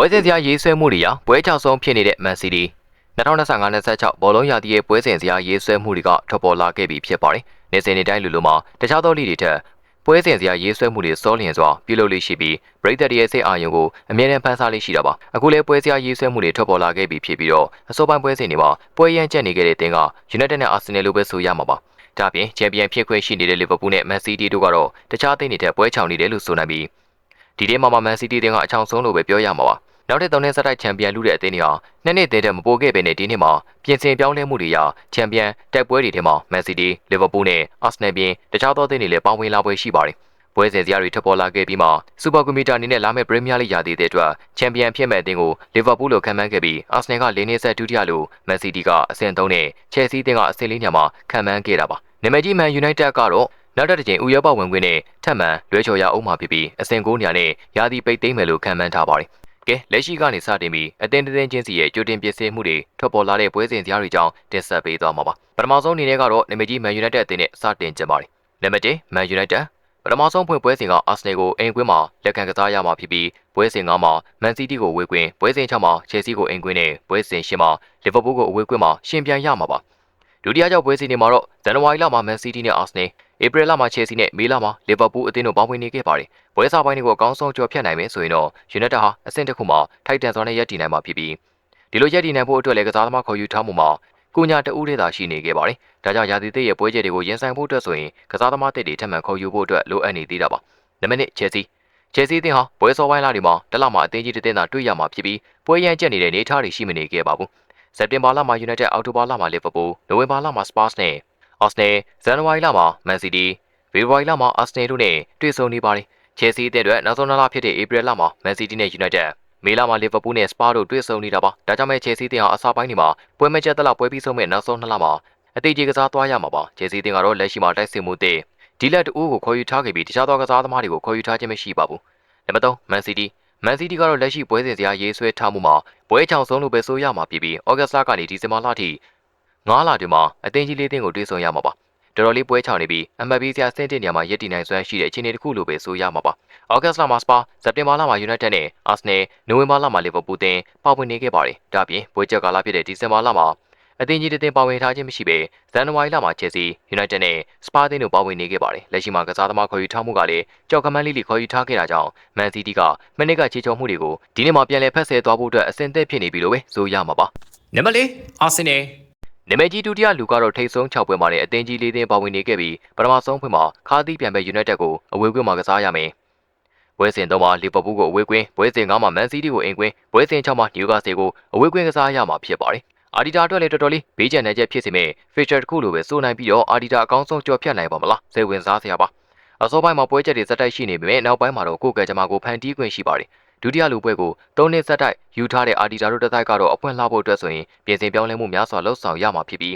ပွဲစဉ်စရာရေးဆွဲမှုတွေကြောင့်ပွဲချောက်ဆုံးဖြစ်နေတဲ့ Man City 2025-26ဘောလုံးရာသီရဲ့ပွဲစဉ်စရာရေးဆွဲမှုတွေကထွက်ပေါ်လာခဲ့ပြီဖြစ်ပါတယ်။နေစဉ်နေ့တိုင်းလူမှာတခြားသောလိတွေထက်ပွဲစဉ်စရာရေးဆွဲမှုတွေစောလျင်စွာပြုလုပ်လေးရှိပြီးပရိသတ်ရဲ့စိတ်အာရုံကိုအမြဲတမ်းဖန်ဆားလေးရှိတာပါ။အခုလည်းပွဲစရာရေးဆွဲမှုတွေထွက်ပေါ်လာခဲ့ပြီဖြစ်ပြီးတော့အစောပိုင်းပွဲစဉ်တွေမှာပွဲရန်ကျက်နေခဲ့တဲ့တင်းက United နဲ့ Arsenal လိုပဲဆိုရမှာပါ။ဒါပြင်ချန်ပီယံဖြစ်ခွင့်ရှိနေတဲ့ Liverpool နဲ့ Man City တို့ကတော့တခြားတင်းတွေထက်ပွဲချောင်နေတယ်လို့ဆိုနိုင်ပြီးဒီတင်းမှာ Man City တင်းကအချောင်ဆုံးလို့ပဲပြောရမှာပါ။နောက်တဲ့3နှစ်ဆက်တိုက်ချန်ပီယံလူတဲ့အသင်းတွေဟာနှစ်နှစ်တည်းတည်းမပိုခဲ့ပေနဲ့ဒီနှစ်မှာပြင်ဆင်ပြောင်းလဲမှုတွေရာချန်ပီယံတိုက်ပွဲတွေထဲမှာ Man City, Liverpool နဲ့ Arsenal ပြင်တခြားသောအသင်းတွေလည်းပါဝင်လာပွဲရှိပါတယ်။ပွဲစဉ်စရာတွေထပ်ပေါ်လာခဲ့ပြီးမှစူပါကွန်ပျူတာအနေနဲ့လာမယ့် Premier League ရာသီတဲ့အတွက်ချန်ပီယံဖြစ်မဲ့အသင်းကို Liverpool လို့ခံမှန်းခဲ့ပြီး Arsenal က4နှစ်ဆက်ဒုတိယလို့ Man City ကအဆင့်3နဲ့ Chelsea အသင်းကအဆင့်4ညမှာခံမှန်းခဲ့တာပါ။နာမည်ကြီး Man United ကတော့နောက်တစ်ကြိမ်ဥရောပဝင်ခွင့်နဲ့ထပ်မံလွှဲချော်ရအောင်မှာဖြစ်ပြီးအဆင့်9ညနဲ့ရာသီပိတ်သိမ်းမယ်လို့ခံမှန်းထားပါတယ်။ကဲလက်ရှိကနေစတင်ပြီးအသင်းတင်းချင်းစီရဲ့ကြိုတင်ပြင်ဆင်မှုတွေထွက်ပေါ်လာတဲ့ပွဲစဉ်စရာတွေကြောင့်တင်ဆက်ပေးသွားမှာပါပထမဆုံးအနေနဲ့ကတော့နာမည်ကြီး Man United အသင်းနဲ့စတင်ကြပါတယ်နံပါတ်1 Man United ပထမဆုံးဖွင့်ပွဲစဉ်က Arsenal ကိုအိမ်ကွင်းမှာလက်ခံကစားရမှာဖြစ်ပြီးပွဲစဉ်9မှာ Man City ကိုအဝေးကွင်းပွဲစဉ်6မှာ Chelsea ကိုအိမ်ကွင်းနဲ့ပွဲစဉ်10မှာ Liverpool ကိုအဝေးကွင်းမှာရှင်ပြန်ရမှာပါဒုတိယကြောက်ပွဲစဉ်တွေမှာတော့ဇန်နဝါရီလမှာ Man City နဲ့ Arsenalဧပြီလမှာ Chelsea နဲ့မေလမှာ Liverpool အသင်းတို့ပါဝင်နေခဲ့ပါတယ်။ပွဲစားပိုင်းတွေကိုအကောင်းဆုံးကြော်ဖြတ်နိုင်မယ်ဆိုရင်တော့ United ဟာအဆင့်တစ်ခုမှာထိုက်တန်စွာနဲ့ရပ်တည်နိုင်မှာဖြစ်ပြီးဒီလိုရပ်တည်နိုင်ဖို့အတွက်လည်းကစားသမားခေါ်ယူထားမှုမှာကိုညာတဦးတည်းသာရှိနေခဲ့ပါတယ်။ဒါကြောင့်ရာသီသစ်ရဲ့ပွဲချက်တွေကိုရင်ဆိုင်ဖို့အတွက်ဆိုရင်ကစားသမားတစ်တွေထပ်မံခေါ်ယူဖို့အတွက်လိုအပ်နေသေးတာပါ။နံပါတ်1 Chelsea အသင်းဟာပွဲစောပိုင်းလတွေမှာတစ်လမှာအသင်းကြီးတစ်သင်းသာတွေ့ရမှာဖြစ်ပြီးပွဲရန်ကျက်နေတဲ့နေထားတွေရှိမနေခဲ့ပါဘူး။စက်တင်ဘာလမှာ United အောက်တိုဘာလမှာ Liverpool နိုဝင်ဘာလမှာ Spurs နဲ့ Arsenal ဇန်နဝါရီလမှာ Man Cityဖေဖော်ဝါရီလမှာ Arsenal တို့နဲ့တွေ့ဆုံနေပါတယ်။ Chelsea အသင်းအတွက်နောက်ဆုံးလဖြစ်တဲ့ဧပြီလမှာ Man City နဲ့ United မေလမှာ Liverpool နဲ့ Spurs တို့တွေ့ဆုံနေတာပါ။ဒါကြောင့်မဲ့ Chelsea အသင်းဟာအစပိုင်းတွေမှာပွဲမကျက်သလောက်ပွဲပြီးဆုံးမဲ့နောက်ဆုံး2လမှာအသေးကြီးကစားသွားရမှာပါ။ Chelsea အသင်းကတော့လက်ရှိမှာတိုက်စစ်မှုတဲ့ဒီလက်တူကိုခေါ်ယူထားခဲ့ပြီးတခြားသောကစားသမားတွေကိုခေါ်ယူထားခြင်းမရှိပါဘူး။နံပါတ်3 Man City ကတော့လက်ရှိပွဲစဉ်စရာရေးဆွဲထားမှုမှာပွဲချောင်ဆုံးလို့ပဲဆိုရမှာဖြစ်ပြီးဩဂတ်စ်လကနေဒီဇင်ဘာလထိ9လတွင်မှာအသင်းကြီး၄သင်းကိုတွေ့ဆုံရမှာပါ။တော်တော်လေးပွဲချောင်နေပြီးအမှတ်ပေးစရာစင့်တင်နေရာမှာရည်တည်နိုင်စွမ်းရှိတဲ့အခြေအနေတစ်ခုလိုပဲဆိုရမှာပါ။ဩဂတ်စ်လမှာ Spurs စက်တင်ဘာလမှာ United နဲ့ Arsenal နိုဝင်ဘာလမှာ Liverpool တင်ပါဝင်နေခဲ့ပါတယ်။ဒါ့အပြင်ပွဲချက်ကာလဖြစ်တဲ့ဒီဇင်ဘာလမှာအသင်းကြီးတစ်သင်းပါဝင်ထားခြင်းမရှိဘဲဇန်နဝါရီလမှာ Chelsea, United နဲ့ Spurs တင်တို့ပါဝင်နေခဲ့ပါတယ်။လက်ရှိမှာကစားသမားခေါ်ယူထားမှုကလည်းကြောက်ကမန်းလေးခေါ်ယူထားခဲ့တာကြောင့် Man City ကမနစ်ကခြေချော်မှုတွေကိုဒီနေ့မှာပြန်လည်ဖက်ဆယ်သွားဖို့အတွက်အဆင်သင့်ဖြစ်နေပြီလို့ပဲဆိုရမှာပါ။နံပါတ်4 Arsenalနာမည်ကြီးဒုတိယလူကတော့ထိတ်ဆုံး6ပွဲမှာနဲ့အသင်းကြီး၄သင်းပါဝင်နေခဲ့ပြီးပထမဆုံးဖွင့်မှာခါသီးပြန်ပဲ United ကိုအဝေးကွင်းမှာကစားရမယ်။ပွဲစဉ်3မှာ Liverpool ကိုအဝေးကွင်းပွဲစဉ်5မှာ Man City ကိုအိမ်ကွင်းပွဲစဉ်6မှာ Newcastle ကိုအဝေးကွင်းကစားရမှာဖြစ်ပါတယ်။အာဒီတာအတွက်လည်းတော်တော်လေးဘေးကျန်နေချက်ဖြစ်စေမဲ့ feature တစ်ခုလိုပဲစိုးနိုင်ပြီးတော့အာဒီတာအကောင်းဆုံးကြော်ဖြတ်နိုင်ပါမလားစိတ်ဝင်စားစရာပါ။အစောပိုင်းမှာပွဲချက်တွေစက်တိုက်ရှိနေပေမဲ့နောက်ပိုင်းမှာတော့ကိုယ်ကကြမှာကိုဖန်တီးခွင့်ရှိပါတယ်။ဒုတိယလူပွဲကို3နှစ်ဆက်တိုက်ယူထားတဲ့အာဒီတာတို့တစ်တိုက်ကတော့အဖွင့်လှဖို့အတွက်ဆိုရင်ပြင်ဆင်ပြောင်းလဲမှုများစွာလှုပ်ဆောင်ရမှာဖြစ်ပြီး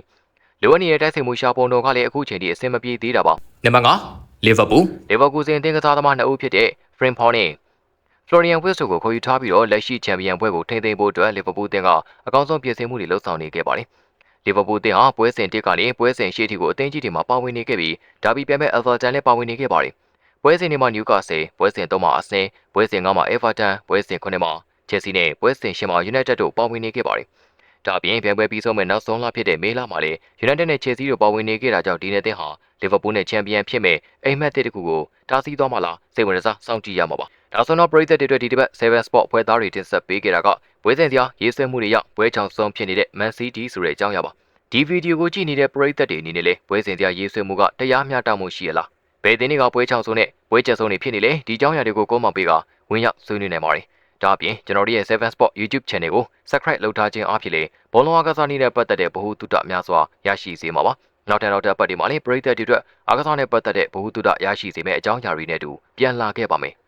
လိုအပ်နေတဲ့တိုက်စစ်မှုရှာပုံတော်ကလည်းအခုချိန်ထိအဆင်မပြေသေးတာပါ။နံပါတ်5 Liverpool စဉ်အသင်းကစားသမား2ဦးဖြစ်တဲ့ Frimpong နဲ့ Florian Wirtz ကိုခေါ်ယူထားပြီးတော့လက်ရှိချန်ပီယံပွဲကိုထိန်းသိမ်းဖို့အတွက် Liverpool အသင်းကအကောင်းဆုံးပြင်ဆင်မှုတွေလှုပ်ဆောင်နေခဲ့ပါတယ်။ Liverpool အသင်းဟာပွဲစဉ်1ကနေပွဲစဉ်ရှေ့ထိကိုအသင်းကြီးတွေမှာပါဝင်နေခဲ့ပြီးဒါဘီပြန်မဲ့ Everton လည်းပါဝင်နေခဲ့ပါတယ်။ပွဲစဉ်တွေမှာ Newcastle ပွဲစဉ်3မှာ Arsenal ပွဲစဉ်5မှာ Everton ပွဲစဉ်9မှာ Chelsea နဲ့ပွဲစဉ်10မှာ United တို့ပါဝင်နေခဲ့ပါတယ်။ဒါပြင်ပြန်ပွဲပြီးဆုံးမဲ့နောက်ဆုံးလဖြစ်တဲ့မေလမှာလည်း United နဲ့ Chelsea တို့ပါဝင်နေခဲ့တာကြောင့်ဒီနေ့အသင်းဟာ Liverpool နဲ့ချန်ပီယံဖြစ်မဲ့အိမ်မက်တစ်ခုကိုတားဆီးသွားမှလားစိတ်ဝင်စားစောင့်ကြည့်ရမှာပါ။ဒါဆိုတော့ပရိသတ်တွေအတွက်ဒီတစ်ပတ်7 Sport ဖွဲ့သားတွေတင်ဆက်ပေးခဲ့တာကပွဲစဉ်စရာရေးဆွဲမှုတွေရောက်ပွဲချောင်ဆုံးဖြစ်နေတဲ့ Man City ဆိုတဲ့အကြောင်းအရာပါ။ဒီဗီဒီယိုကိုကြည့်နေတဲ့ပရိသတ်တွေအနေနဲ့လည်းပွဲစဉ်စရာရေးဆွဲမှုကတရားမျှတမှုရှိရလား။ဘယ်သင်းတွေကပွဲချောင်ဆုံးနဲ့ပွဲချက်ဆုံးတွေဖြစ်နေလဲဒီအကြောင်းအရာတွေကိုကောမောင်ပေးကဝင်ရောက်ဆွေးနွေးနိုင်ပါတယ်။ဒါအပြင်ကျွန်တော်တို့ရဲ့7 Sport YouTube Channel ကို Subscribe လုပ်ထားခြင်းအားဖြင့်လေဘောလုံးအားကစားနည်းနဲ့ပတ်သက်တဲ့ဗဟုသုတများစွာရရှိစေမှာပါ။နောက်တဲ့ပတ်တွေမှာလည်းပရိသတ်တွေအတွက်အားကစားနဲ့ပတ်သက်တဲ့ဗဟုသုတရရှိစေမယ့်အကြောင်းအရာတွေနဲ့အတူပြန်လာခဲ့ပါမယ်။